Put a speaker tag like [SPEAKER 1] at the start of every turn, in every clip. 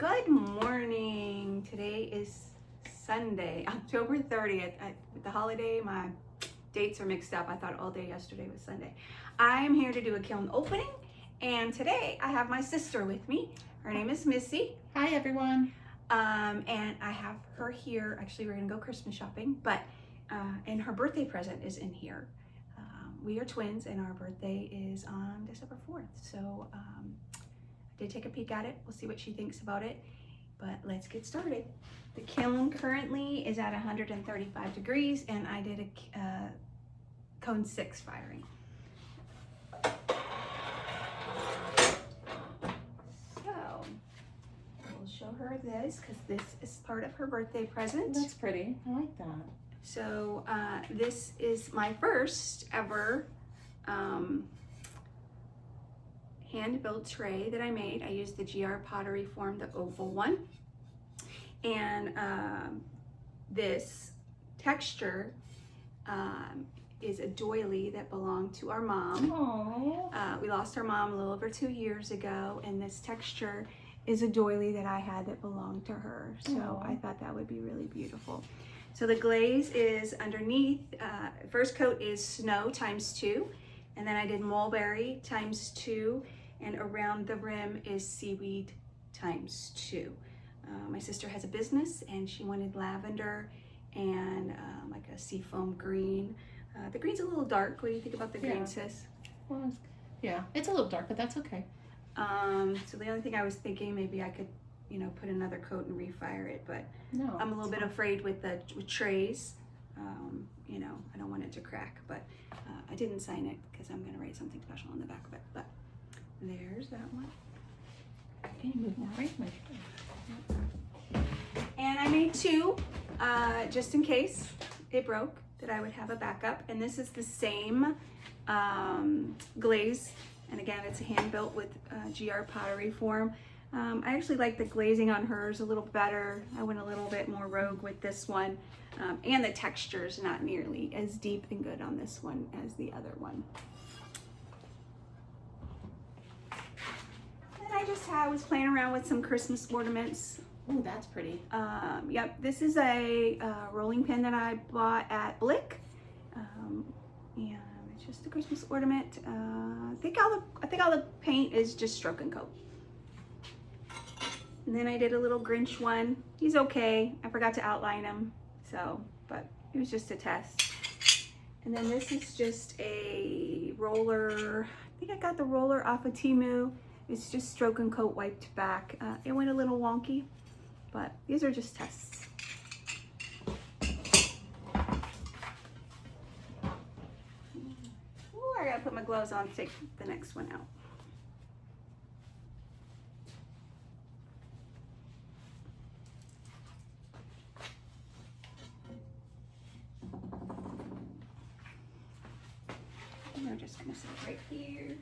[SPEAKER 1] Good morning. Today is Sunday, October 30th. With the holiday, my dates are mixed up. I thought all day yesterday was Sunday. I am here to do a kiln opening, and today I have my sister with me. Her name is Missy.
[SPEAKER 2] Hi, everyone.
[SPEAKER 1] And I have her here. Actually, we're gonna go Christmas shopping, but and her birthday present is in here. We are twins, and our birthday is on December 4th. So I did take a peek at it. We'll see what she thinks about it, but let's get started. The kiln currently is at 135 degrees, and I did a cone 6 firing. So we'll show her this because this is part of her birthday present.
[SPEAKER 2] That's pretty. I like that.
[SPEAKER 1] So this is my first ever hand-built tray that I made. I used the Pottery form, the oval one. And this texture is a doily that belonged to our mom.
[SPEAKER 2] Aww.
[SPEAKER 1] We lost our mom a little over 2 years ago, and this texture is a doily that I had that belonged to her. So
[SPEAKER 2] Aww.
[SPEAKER 1] I thought that would be really beautiful. So the glaze is underneath. First coat is snow ×2, and then I did mulberry ×2, and around the rim is seaweed ×2. My sister has a business, and she wanted lavender and like a seafoam green. The green's a little dark. What do you think about the green, sis?
[SPEAKER 2] Well, yeah, it's a little dark, but that's okay.
[SPEAKER 1] So the only thing I was thinking, maybe I could, put another coat and refire it, but
[SPEAKER 2] No,
[SPEAKER 1] I'm a little bit afraid with trays. I don't want it to crack, but I didn't sign it because I'm going to write something special on the back of it. But there's that one.
[SPEAKER 2] Can you move more right?
[SPEAKER 1] And I made 2 just in case it broke, that I would have a backup. And this is the same glaze. And again, it's a hand built with Pottery form. I actually like the glazing on hers a little better. I went a little bit more rogue with this one. And the texture is not nearly as deep and good on this one as the other one. And I was playing around with some Christmas ornaments.
[SPEAKER 2] Oh, that's pretty.
[SPEAKER 1] Yep, this is a rolling pin that I bought at Blick. And it's just a Christmas ornament. I think all the paint is just stroke and coat. And then I did a little Grinch one. He's okay. I forgot to outline him, but it was just a test. And then this is just a roller. I think I got the roller off of Temu. It's just stroke and coat wiped back. It went a little wonky, but these are just tests. Ooh, I gotta put my gloves on to take the next one out. We're just gonna sit right here.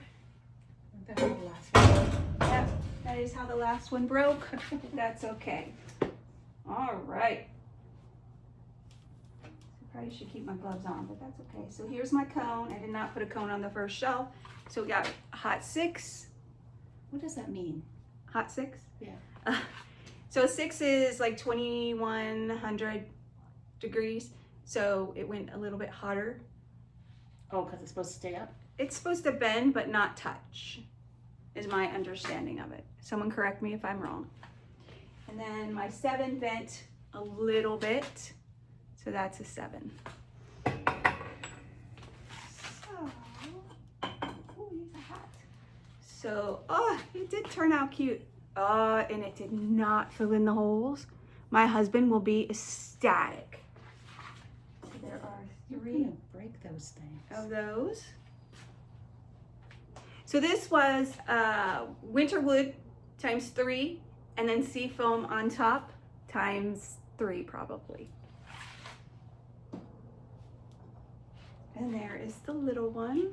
[SPEAKER 2] That's the last one.
[SPEAKER 1] Yep, that is how the last one broke. That's okay. All right. So probably should keep my gloves on, but that's okay. So here's my cone. I did not put a cone on the first shelf. So we got hot 6.
[SPEAKER 2] What does that mean?
[SPEAKER 1] Hot 6?
[SPEAKER 2] Yeah.
[SPEAKER 1] So 6 is like 2100 degrees. So it went a little bit hotter.
[SPEAKER 2] Oh, because it's supposed to stay up?
[SPEAKER 1] It's supposed to bend but not touch, is my understanding of it. Someone correct me if I'm wrong. And then my 7 bent a little bit, so that's a 7. So, here's a hat. So, it did turn out cute. And it did not fill in the holes. My husband will be ecstatic. So there are 3.
[SPEAKER 2] You're gonna break those things.
[SPEAKER 1] Of those. So this was winter wood ×3, and then seafoam on top ×3 probably. And there is the little one.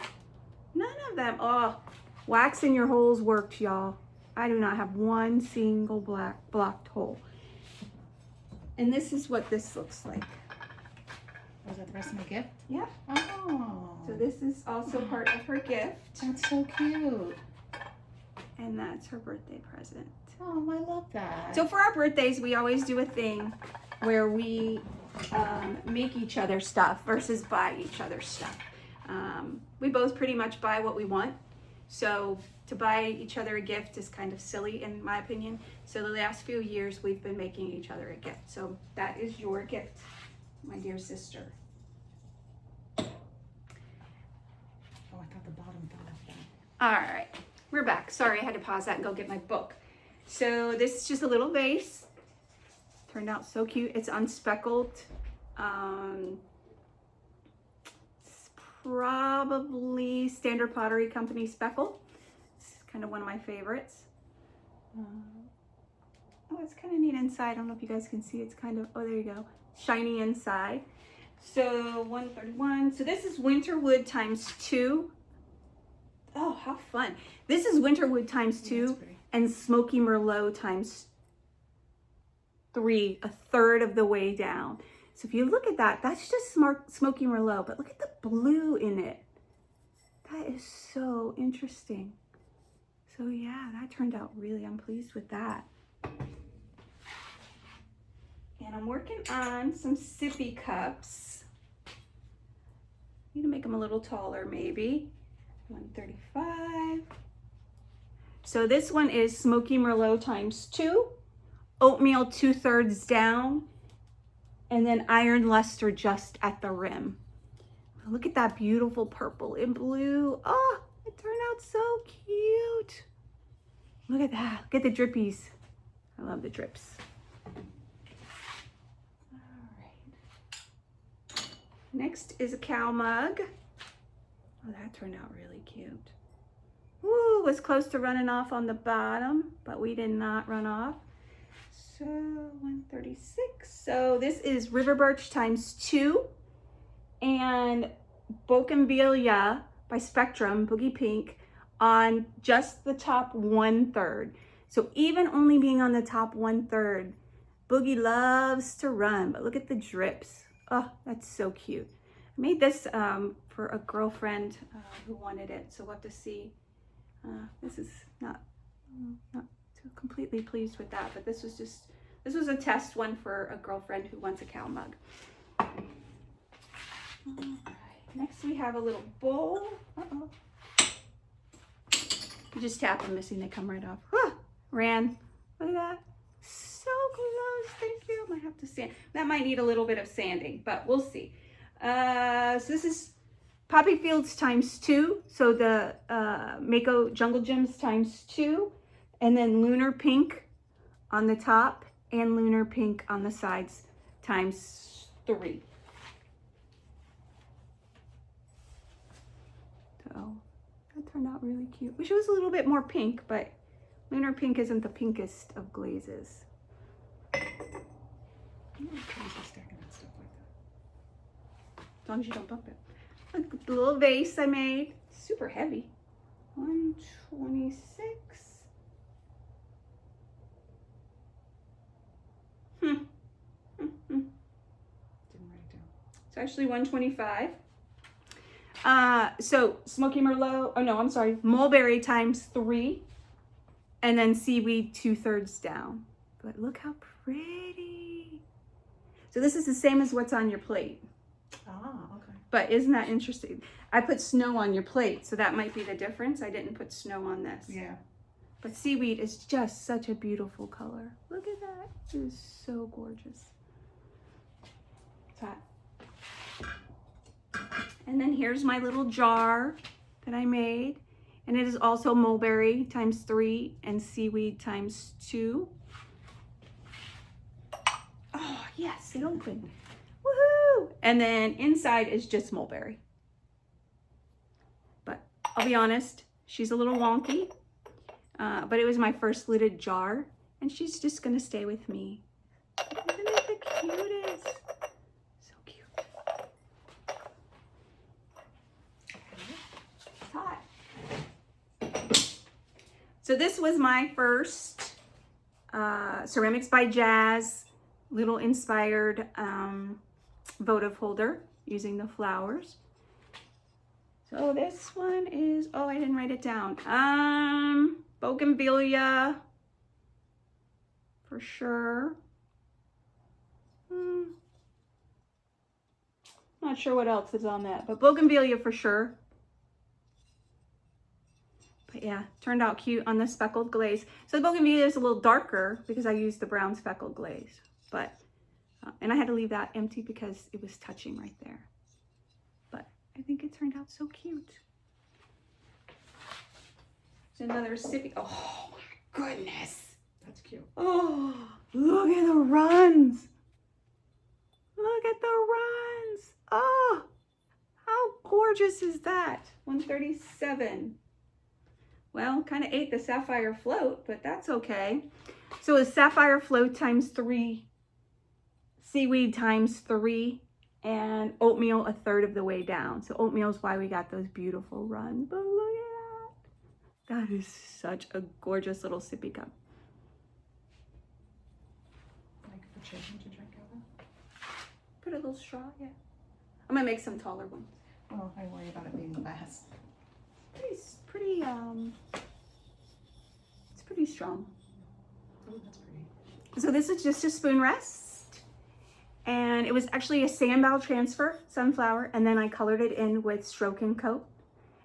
[SPEAKER 1] None of them. Oh, wax in your holes worked, y'all. I do not have one single blocked hole. And this is what this looks like.
[SPEAKER 2] Was that the rest of my gift?
[SPEAKER 1] Yep.
[SPEAKER 2] Oh.
[SPEAKER 1] So this is also part of her gift.
[SPEAKER 2] That's so cute.
[SPEAKER 1] and that's her birthday present.
[SPEAKER 2] Oh, I love that.
[SPEAKER 1] So for our birthdays, we always do a thing where we make each other stuff versus buy each other stuff. We both pretty much buy what we want. So to buy each other a gift is kind of silly in my opinion. So the last few years we've been making each other a gift. So that is your gift, my dear sister.
[SPEAKER 2] Oh, I thought the bottom fell off that.
[SPEAKER 1] All right, we're back. Sorry, I had to pause that and go get my book. So this is just a little vase. Turned out so cute. It's unspeckled. It's probably Standard Pottery Company speckle. It's kind of one of my favorites. Oh, it's kind of neat inside. I don't know if you guys can see. It's kind of, oh, there you go. Shiny inside. So 131. So this is winter wood times 2. Oh, how fun. This is winter wood times 2 and smoky merlot times 3, a third of the way down. So if you look at that, that's just smoky merlot, but look at the blue in it. That is so interesting. So yeah, that turned out really, I'm pleased with that. And I'm working on some sippy cups. Need to make them a little taller maybe. 135. So this one is smoky merlot times 2, oatmeal 2/3 down, and then iron luster just at the rim. Look at that beautiful purple and blue. Oh, it turned out so cute. Look at that. Look at the drippies. I love the drips. All right. Next is a cow mug. Oh, that turned out really cute. Woo, was close to running off on the bottom, but we did not run off. So 136. So this is river birch times 2 and bougainvillea by Spectrum, Boogie Pink, on just the top 1/3. So even only being on the top 1/3, Boogie loves to run, but look at the drips. Oh, that's so cute. I made this for a girlfriend who wanted it, so we'll have to see. This is not too completely pleased with that, but this was a test one for a girlfriend who wants a cow mug. All right. Next we have a little bowl. Uh-oh. You just tap them, missing, they come right off. Ran. Look at that. So close. Thank you. I might have to sand. That might need a little bit of sanding, but we'll see. So this is Poppy Fields times 2. So the Mako Jungle Gems times 2. And then Lunar Pink on the top and Lunar Pink on the sides times 3. So that turned out really cute. Wish it was a little bit more pink, but Lunar Pink isn't the pinkest of glazes.
[SPEAKER 2] I'm not crazy stacking that stuff like that.
[SPEAKER 1] As long as you don't bump it. Look at the little vase I made. Super heavy. 126.
[SPEAKER 2] Didn't write it down.
[SPEAKER 1] It's actually 125. So Smoky Merlot, oh no, I'm sorry, Mulberry times 3, and then seaweed 2/3 down. But look how pretty. So this is the same as what's on your plate.
[SPEAKER 2] Ah, okay.
[SPEAKER 1] But isn't that interesting? I put snow on your plate, so that might be the difference. I didn't put snow on this.
[SPEAKER 2] Yeah.
[SPEAKER 1] But seaweed is just such a beautiful color. Look at that. It is so gorgeous. It's hot. And then here's my little jar that I made. And it is also mulberry times 3 and seaweed times 2. Oh, yes, it opened. Woohoo! And then inside is just mulberry. But I'll be honest, she's a little wonky. But it was my first lidded jar. And she's just going to stay with me. Isn't it the cutest? So cute. It's hot. So this was my first Ceramics by Jazz little inspired votive holder using the flowers. So this one is, oh, I didn't write it down. Bougainvillea, for sure. Not sure what else is on that, but Bougainvillea for sure. But yeah, turned out cute on the speckled glaze. So the Bougainvillea is a little darker because I used the brown speckled glaze. But, and I had to leave that empty because it was touching right there. But I think it turned out so cute. There's another sippy. Oh my goodness.
[SPEAKER 2] That's cute.
[SPEAKER 1] Oh, look at the runs. Look at the runs. Oh, how gorgeous is that? 137. Well, kind of ate the sapphire float, but that's okay. So it's sapphire float times 3, seaweed times 3, and oatmeal a third of the way down. So oatmeal is why we got those beautiful runs. But look at that. That is such a gorgeous little sippy cup.
[SPEAKER 2] Like for children to drink out of?
[SPEAKER 1] Put a little straw, yeah. I'm gonna make some taller ones.
[SPEAKER 2] Oh, I worry about it being glass.
[SPEAKER 1] It's pretty strong.
[SPEAKER 2] Oh, that's pretty.
[SPEAKER 1] So this is just a spoon rest, and it was actually a sand bowl transfer, sunflower, and then I colored it in with stroke and coat,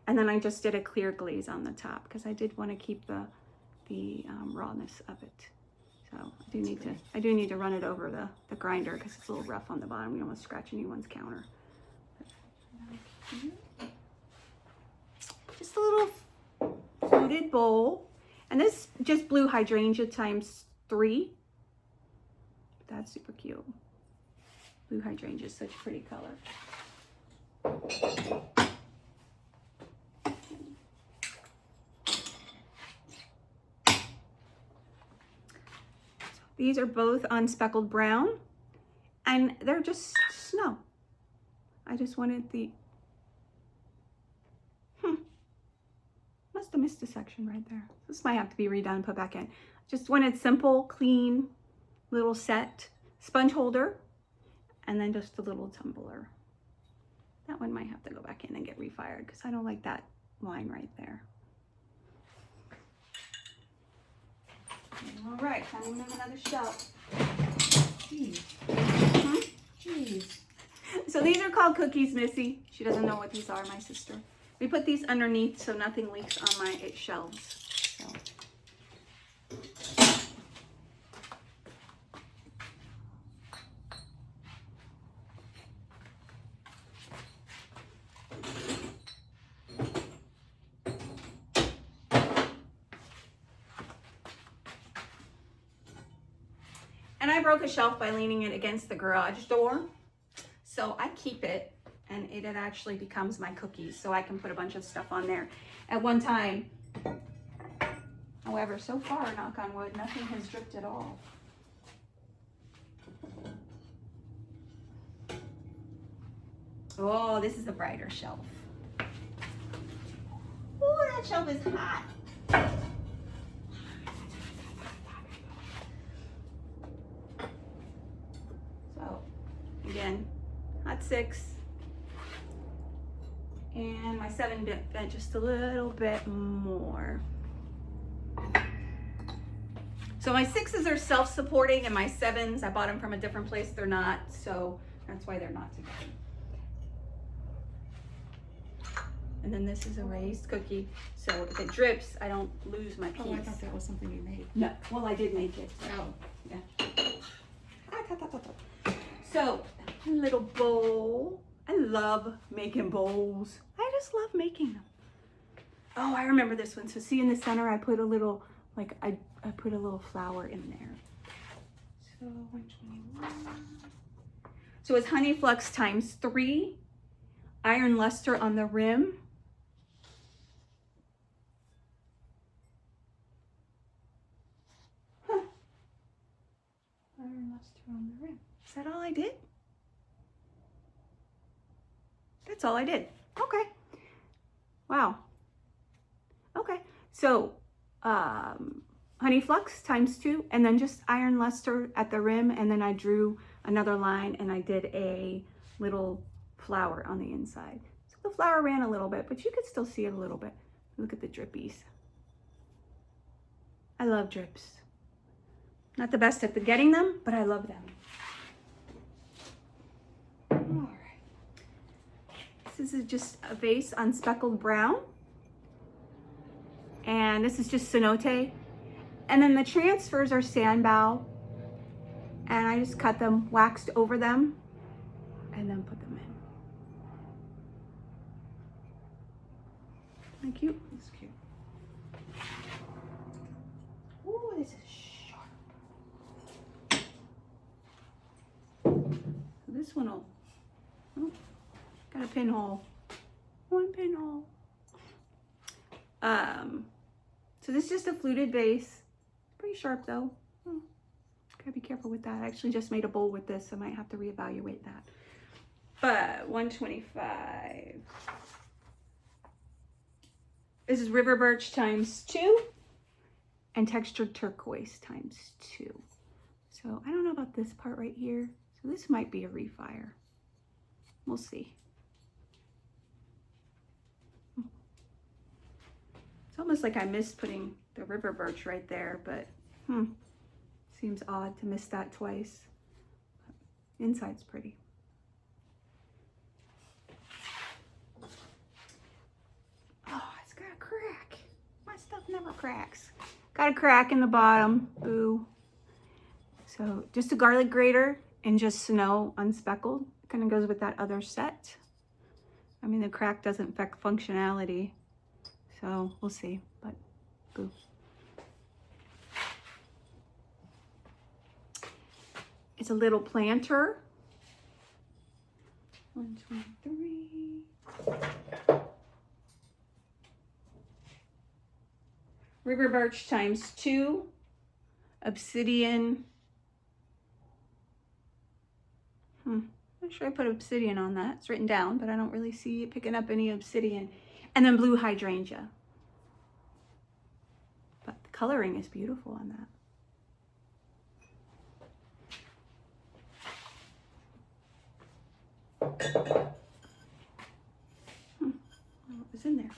[SPEAKER 1] and then I just did a clear glaze on the top because I did want to keep the rawness of it. So I do need to run it over the grinder because it's a little rough on the bottom. We don't want to scratch anyone's counter. Just a little fluted bowl. And this just blue hydrangea times 3. That's super cute. Blue hydrangea is such a pretty color. These are both on speckled brown, and they're just snow. I just wanted the, must have missed a section right there. This might have to be redone and put back in. Just wanted simple, clean, little set, sponge holder, and then just a little tumbler. That one might have to go back in and get refired because I don't like that line right there. All right, time to move another shelf.
[SPEAKER 2] Jeez. Jeez.
[SPEAKER 1] So these are called cookies, Missy. She doesn't know what these are, my sister. We put these underneath so nothing leaks on my shelves. So. And I broke a shelf by leaning it against the garage door. So I keep it, and it actually becomes my cookies, so I can put a bunch of stuff on there at one time. However, so far, knock on wood, nothing has dripped at all. Oh, this is a brighter shelf. Oh, that shelf is hot. So, again, hot 6. And my 7 bent just a little bit more. So my 6s are self-supporting, and my 7s, I bought them from a different place, they're not, so that's why they're not together. And then this is a raised cookie, so if it drips, I don't lose my piece.
[SPEAKER 2] Oh, I thought that was something you made.
[SPEAKER 1] No, well, I did make it.
[SPEAKER 2] Oh.
[SPEAKER 1] Yeah. So, a little bowl. I love making bowls. I just love making them. Oh, I remember this one. So see in the center, I put a little, like, I put a little flower in there. So 121. So it's honey flux times 3, iron luster on the rim. Huh. Iron luster on the rim. Is that all I did? That's all I did. Okay. Wow. Okay. So, honey flux times 2, and then just iron luster at the rim, and then I drew another line, and I did a little flower on the inside. So the flower ran a little bit, but you could still see it a little bit. Look at the drippies. I love drips. Not the best at getting them, but I love them. All right. This is just a vase on speckled brown. And this is just cenote. And then the transfers are sandbow. And I just cut them, waxed over them, and then put them in. Isn't that cute?
[SPEAKER 2] It's cute.
[SPEAKER 1] Ooh, this is sharp. This one will, oh, got a pinhole. One pinhole. So this is just a fluted vase. Pretty sharp though. Gotta be careful with that. I actually just made a bowl with this. I might have to reevaluate that. But 125. This is river birch times 2 and textured turquoise times 2. So I don't know about this part right here. So this might be a refire. We'll see. It's almost like I missed putting the river birch right there, but seems odd to miss that twice. Inside's pretty. Oh, it's got a crack. My stuff never cracks. Got a crack in the bottom. Boo. So just a garlic grater and just snow unspeckled. Kind of goes with that other set. I mean, the crack doesn't affect functionality. So we'll see, but boo. It's a little planter. 123. River birch times 2. Obsidian. Not sure I put obsidian on that. It's written down, but I don't really see it picking up any obsidian. And then blue hydrangea. But the coloring is beautiful on that. What was in there?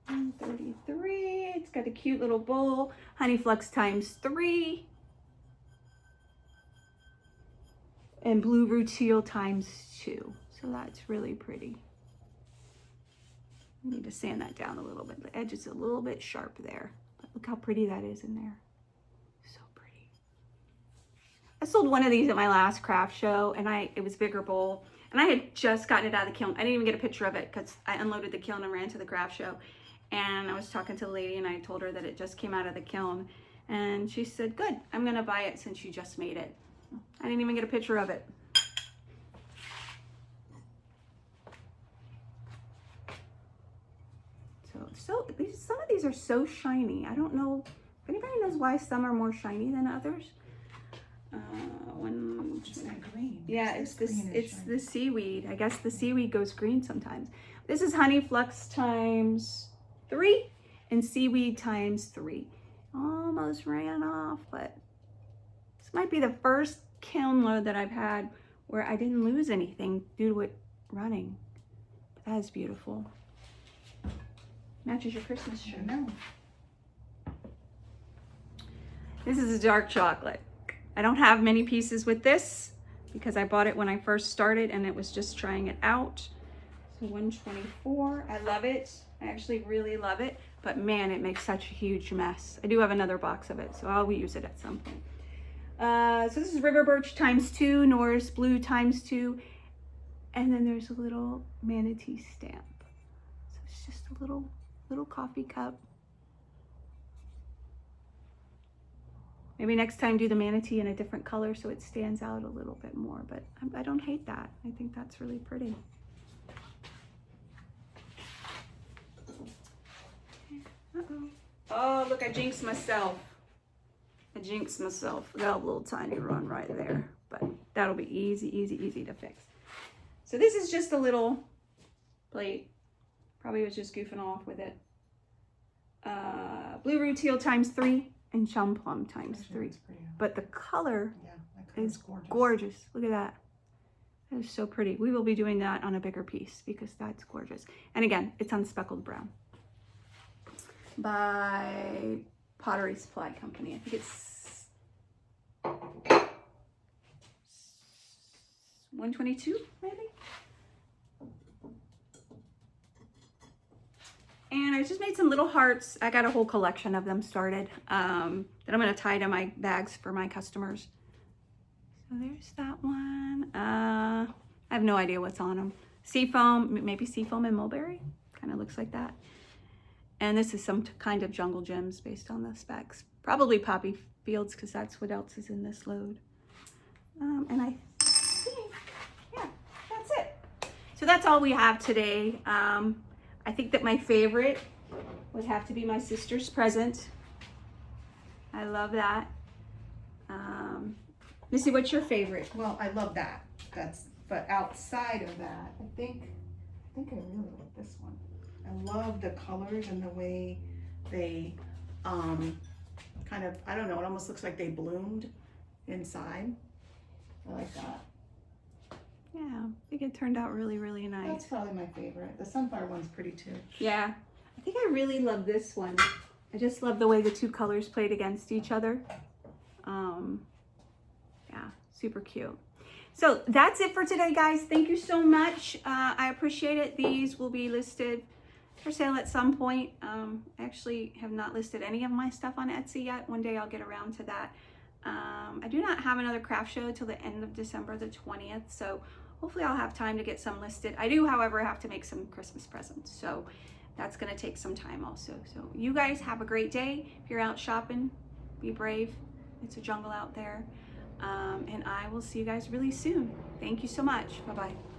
[SPEAKER 1] 133. It's got a cute little bowl. Honey flux times 3. And blue rutile times 2. So that's really pretty. I need to sand that down a little bit. The edge is a little bit sharp there. But look how pretty that is in there. So pretty. I sold one of these at my last craft show, and it was a bigger bowl. And I had just gotten it out of the kiln. I didn't even get a picture of it because I unloaded the kiln and ran to the craft show. And I was talking to the lady, and I told her that it just came out of the kiln. And she said, good, I'm going to buy it since you just made it. I didn't even get a picture of it. So some of these are so shiny. I don't know if anybody knows why some are more shiny than others.
[SPEAKER 2] It's that green.
[SPEAKER 1] Yeah, it's the seaweed. I guess the seaweed goes green sometimes. This is honey flux times 3 and seaweed times 3. Almost ran off, but this might be the first kiln load that I've had where I didn't lose anything due to it running. But that is beautiful. Matches your Christmas tree.
[SPEAKER 2] I know.
[SPEAKER 1] This is a dark chocolate. I don't have many pieces with this because I bought it when I first started and it was just trying it out. So 124, I love it. I actually really love it, but man, it makes such a huge mess. I do have another box of it, so I'll use it at some point. So this is river birch times 2, Norris blue times 2, and then there's a little manatee stamp. So it's just a little coffee cup. Maybe next time do the manatee in a different color so it stands out a little bit more, but I don't hate that. I think that's really pretty. Uh-oh. Oh, look, I jinxed myself. I jinxed myself. I got a little tiny run right there, but that'll be easy to fix. So this is just a little plate. Probably was just goofing off with it. Blue rutile times 3 and chum plum times 3. But the color is gorgeous. Look at that. That is so pretty. We will be doing that on a bigger piece because that's gorgeous. And again, it's on speckled brown. by Pottery Supply Company. I think it's 122 maybe. And I just made some little hearts. I got a whole collection of them started that I'm going to tie to my bags for my customers. So there's that one. I have no idea what's on them. Seafoam, maybe seafoam and mulberry. Kind of looks like that. And this is some kind of jungle gems based on the specs. Probably poppy fields because that's what else is in this load. And I think, yeah, that's it. So that's all we have today. I think that my favorite would have to be my sister's present. I love that. Missy, what's your favorite?
[SPEAKER 2] Well, I love that. But outside of that, I think I really like this one. I love the colors and the way they kind of, I don't know, it almost looks like they bloomed inside. I like that.
[SPEAKER 1] Yeah, I think it turned out really, really nice.
[SPEAKER 2] That's probably my favorite. The sunflower one's pretty too.
[SPEAKER 1] Yeah, I think I really love this one. I just love the way the two colors played against each other. Yeah, super cute. So that's it for today, guys. Thank you so much. I appreciate it. These will be listed for sale at some point. I actually have not listed any of my stuff on Etsy yet. One day I'll get around to that. I do not have another craft show till the end of December the 20th, so hopefully I'll have time to get some listed. I do, however, have to make some Christmas presents, so that's going to take some time also. So you guys have a great day. If you're out shopping, be brave. It's a jungle out there. And I will see you guys really soon. Thank you so much. Bye-bye.